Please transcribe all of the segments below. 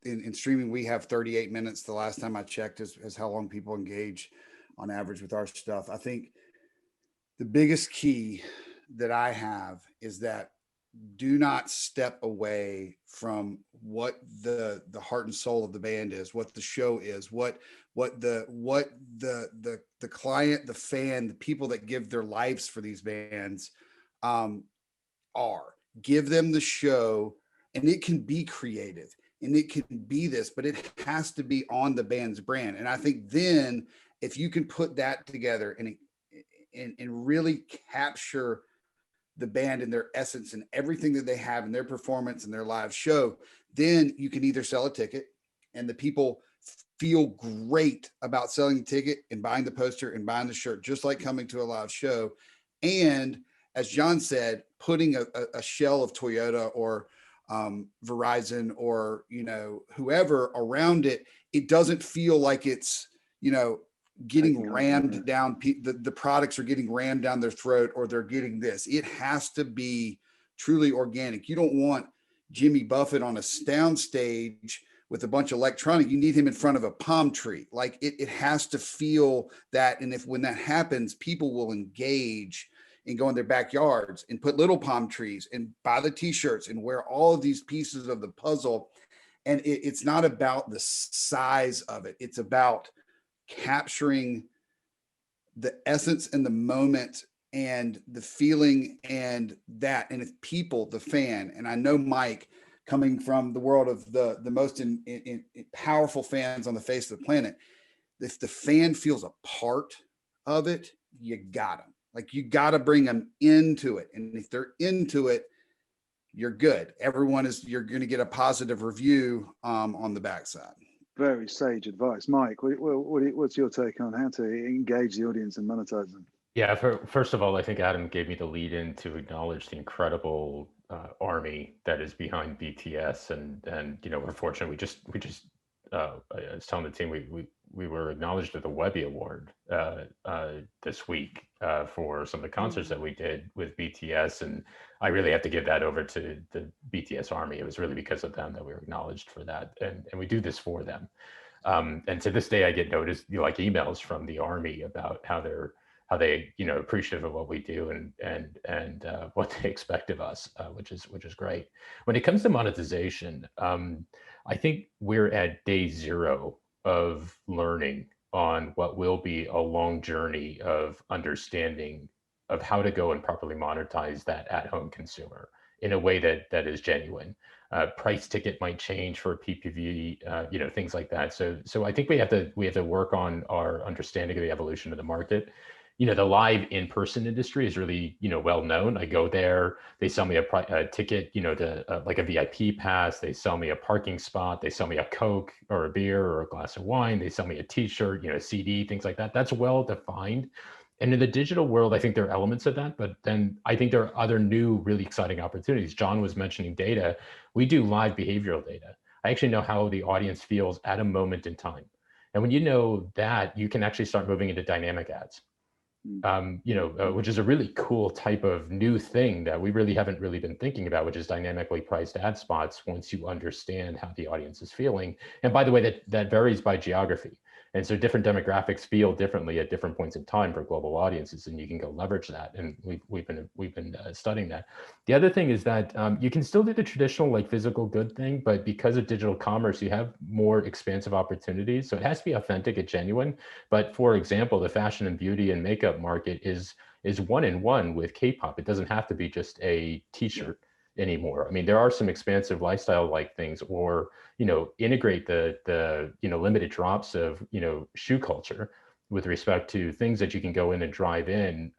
In streaming, we have 38 minutes. The last time I checked is how long people engage on average with our stuff. I think the biggest key that I have is that do not step away from what the heart and soul of the band is, what the show is, what the client, the fan, the people that give their lives for these bands um, are. Give them the show, and it can be creative and it can be this, but it has to be on the band's brand. And I think then if you can put that together and really capture the band and their essence and everything that they have in their performance and their live show, then you can either sell a ticket and the people feel great about selling the ticket and buying the poster and buying the shirt, just like coming to a live show. And as John said, putting a shell of Toyota or Verizon or, whoever around it, it doesn't feel like it's, getting rammed down. The products are getting rammed down their throat, or they're getting this. It has to be truly organic. You don't want Jimmy Buffett on a sound stage with a bunch of electronic. You need him in front of a palm tree. Like it has to feel that. And when that happens, people will engage and go in their backyards and put little palm trees and buy the t-shirts and wear all of these pieces of the puzzle. And it's not about the size of it. It's about capturing the essence and the moment and the feeling and that. And if people, the fan, and I know Mike, coming from the world of the most powerful fans on the face of the planet, if the fan feels a part of it, you got them. Like you got to bring them into it. And if they're into it, you're good. You're going to get a positive review on the backside. Very sage advice. Mike, what's your take on how to engage the audience and monetize them? Yeah, first of all, I think Adam gave me the lead in to acknowledge the incredible army that is behind BTS, and we're fortunate. We just I was telling the team we were acknowledged with a Webby Award this week for some of the concerts that we did with BTS, and I really have to give that over to the BTS Army. It was really because of them that we were acknowledged for that, and we do this for them. And to this day, I get noticed like emails from the Army about how they appreciative of what we do and what they expect of us, which is great. When it comes to monetization, I think we're at day zero of learning on what will be a long journey of understanding of how to go and properly monetize that at-home consumer in a way that is genuine. Price ticket might change for PPV, things like that. So I think we have to work on our understanding of the evolution of the market. The live in-person industry is really, well known. I go there, they sell me a ticket, to like a VIP pass. They sell me a parking spot. They sell me a Coke or a beer or a glass of wine. They sell me a T-shirt, CD, things like that. That's well defined. And in the digital world, I think there are elements of that, but then I think there are other new, really exciting opportunities. John was mentioning data. We do live behavioral data. I actually know how the audience feels at a moment in time. And when you know that, you can actually start moving into dynamic ads. Which is a really cool type of new thing that we really haven't really been thinking about, which is dynamically priced ad spots once you understand how the audience is feeling. And by the way, that varies by geography. And so different demographics feel differently at different points in time for global audiences, and you can go leverage that. And we've been studying that. The other thing is that you can still do the traditional like physical good thing, but because of digital commerce, you have more expansive opportunities. So it has to be authentic and genuine. But for example, the fashion and beauty and makeup market is one-in-one with K-pop. It doesn't have to be just a T-shirt anymore. I mean, there are some expansive lifestyle like things, or integrate the limited drops of shoe culture with respect to things that you can go in and drive in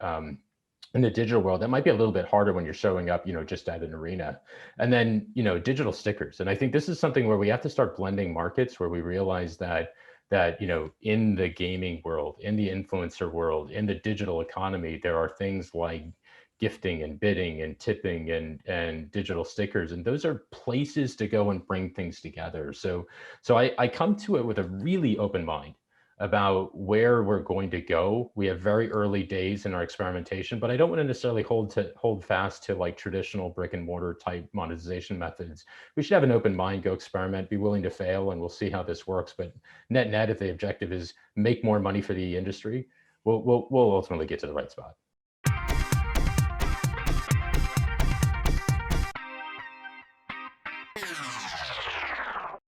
the digital world. That might be a little bit harder when you're showing up just at an arena. And then digital stickers. And I think this is something where we have to start blending markets, where we realize that in the gaming world, in the influencer world, in the digital economy, there are things like gifting and bidding and tipping and digital stickers, and those are places to go and bring things together. So I come to it with a really open mind. about where we're going to go. We have very early days in our experimentation, but I don't want to necessarily hold fast to like traditional brick and mortar type monetization methods. We should have an open mind, go experiment, be willing to fail, and we'll see how this works. But net, if the objective is make more money for the industry, we'll ultimately get to the right spot.